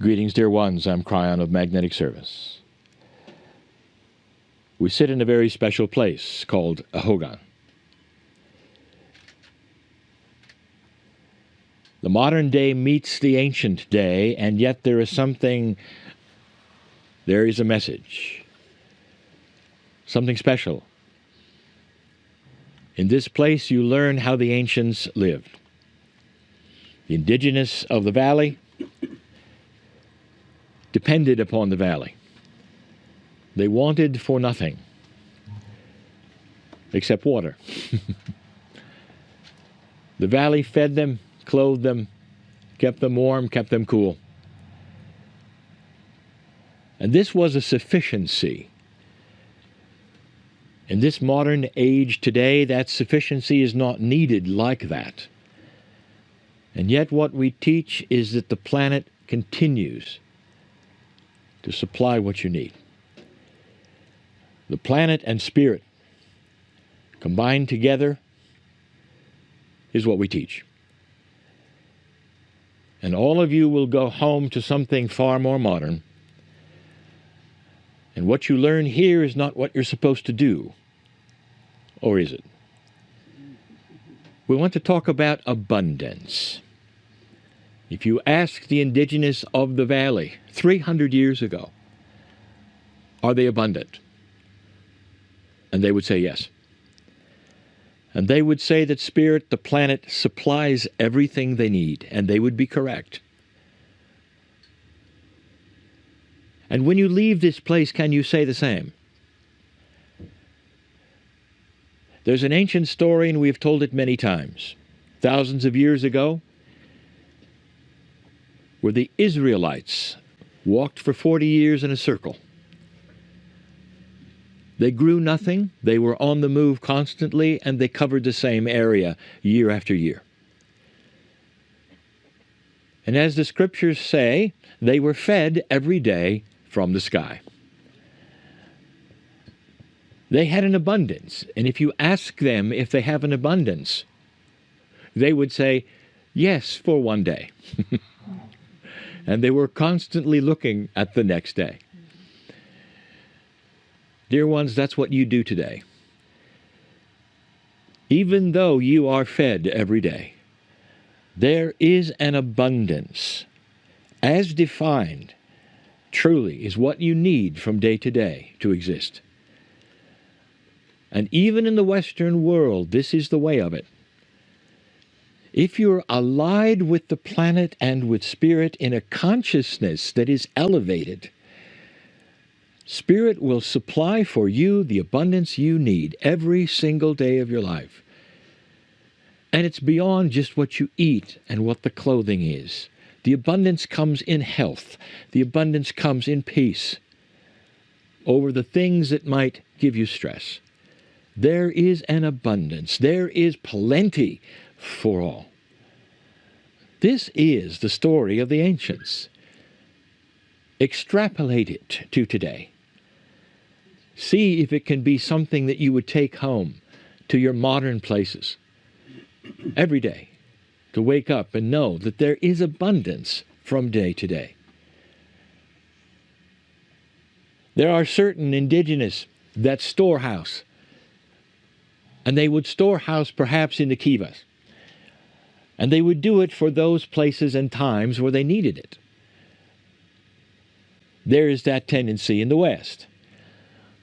Greetings, dear ones. I'm Cryon of Magnetic Service. We sit in a very special place called Ahogan. The modern day meets the ancient day, and yet there is a message, something special. In this place you learn how the ancients lived. The indigenous of the valley depended upon the valley. They wanted for nothing except water. The valley fed them, clothed them, kept them warm, kept them cool. And this was a sufficiency. In this modern age today, that sufficiency is not needed like that. And yet what we teach is that the planet continues to supply what you need. The planet and spirit combined together is what we teach. And all of you will go home to something far more modern. And what you learn here is not what you're supposed to do. Or is it? We want to talk about abundance. If you ask the indigenous of the valley 300 years ago, are they abundant? And they would say yes. And they would say that Spirit, the planet, supplies everything they need, and they would be correct. And when you leave this place, can you say the same? There's an ancient story, and we've told it many times. Thousands of years ago, where the Israelites walked for 40 years in a circle. They grew nothing, they were on the move constantly, and they covered the same area year after year. And as the scriptures say, they were fed every day from the sky. They had an abundance, and if you ask them if they have an abundance, they would say, yes, for one day. And they were constantly looking at the next day. Dear ones, that's what you do today. Even though you are fed every day, there is an abundance, as defined, truly is what you need from day to day to exist. And even in the Western world, this is the way of it. If you're allied with the planet and with Spirit in a consciousness that is elevated, Spirit will supply for you the abundance you need every single day of your life. And it's beyond just what you eat and what the clothing is. The abundance comes in health. The abundance comes in peace over the things that might give you stress. There is an abundance. There is plenty for all. This is the story of the ancients. Extrapolate it to today. See if it can be something that you would take home to your modern places every day, to wake up and know that there is abundance from day to day. There are certain indigenous that storehouse, and they would storehouse perhaps in the kivas, and they would do it for those places and times where they needed it. There is that tendency in the West.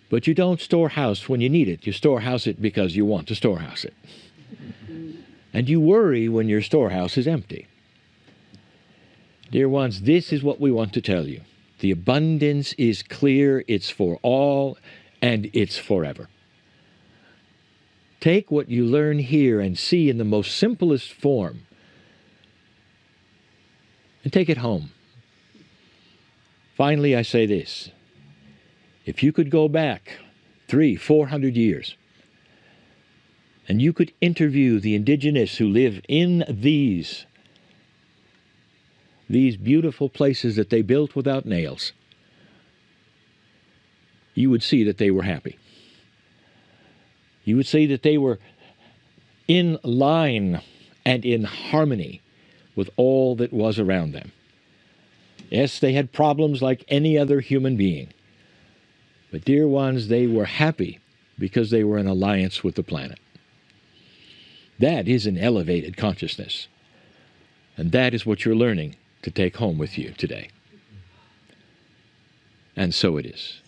But you don't storehouse when you need it. You storehouse it because you want to storehouse it. And you worry when your storehouse is empty. Dear ones, this is what we want to tell you. The abundance is clear, it's for all, and it's forever. Take what you learn here and see in the most simplest form, and take it home. Finally, I say this. If you could go back 300-400 years, and you could interview the indigenous who live in these beautiful places that they built without nails, you would see that they were happy. You would see that they were in line and in harmony with all that was around them. Yes, they had problems like any other human being. But dear ones, they were happy because they were in alliance with the planet. That is an elevated consciousness. And that is what you're learning to take home with you today. And so it is.